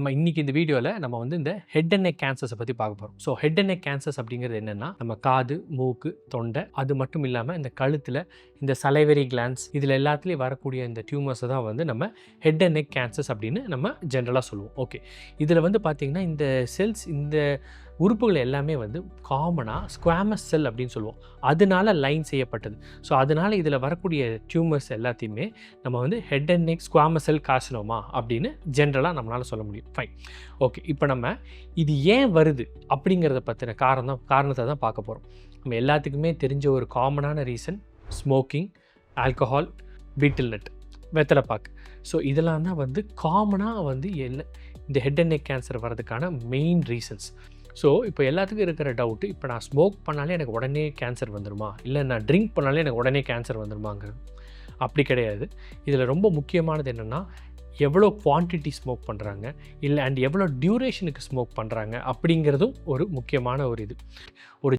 நம்ம இன்றைக்கி இந்த வீடியோவில் நம்ம வந்து இந்த ஹெட் அண்ட் நெக் கேன்சர்ஸை பற்றி பார்க்க போகிறோம். So head and neck cancers அப்படிங்கிறது என்னென்னா, நம்ம காது, மூக்கு, தொண்டை, அது மட்டும் இல்லாமல் இந்த கழுத்தில் இந்த சலைவரி கிளான்ஸ் இதில் எல்லாத்துலேயும் வரக்கூடிய இந்த டியூமர்ஸை தான் வந்து நம்ம ஹெட் அண்ட் நெக் கேன்சர்ஸ் அப்படின்னு நம்ம ஜென்ரலாக சொல்லுவோம். ஓகே, இதில் வந்து பார்த்திங்கன்னா இந்த செல்ஸ், இந்த உறுப்புகள் எல்லாமே வந்து காமனாக ஸ்குவாமஸ் செல் அப்படின்னு சொல்லுவோம். அதனால லைன் செய்யப்பட்டது. ஸோ அதனால் இதில் வரக்கூடிய டியூமர்ஸ் எல்லாத்தையுமே நம்ம வந்து head and neck squamous sell carcinoma அப்படின்னு ஜென்ரலாக நம்மளால் சொல்ல முடியும். Fine, okay. இப்போ நம்ம இது ஏன் வருது அப்படிங்கிறத பற்றின காரணத்தை தான் பார்க்க போகிறோம். நம்ம எல்லாத்துக்குமே தெரிஞ்ச ஒரு காமனான ரீசன் ஸ்மோக்கிங், ஆல்கஹால், பீட்டில் நட், வெத்தலைப்பாக்கு. ஸோ இதெல்லாம் தான் வந்து காமனாக வந்து இந்த ஹெட் அண்ட் நெக் கேன்சர் வர்றதுக்கான மெயின் ரீசன்ஸ். ஸோ இப்போ எல்லாத்துக்கும் இருக்கிற டவுட்டு, இப்போ நான் ஸ்மோக் பண்ணாலே எனக்கு உடனே கேன்சர் வந்துடுமா, இல்லை நான் ட்ரிங்க் பண்ணாலே எனக்கு உடனே கேன்சர் வந்துடுமாங்கிறது அப்படி கிடையாது. இதில் ரொம்ப முக்கியமானது என்னென்னா, எவ்வளோ குவான்டிட்டி ஸ்மோக் பண்ணுறாங்க, இல்லை அண்ட் எவ்வளோ டியூரேஷனுக்கு ஸ்மோக் பண்ணுறாங்க அப்படிங்கிறதும் ஒரு முக்கியமான ஒரு இது. ஒரு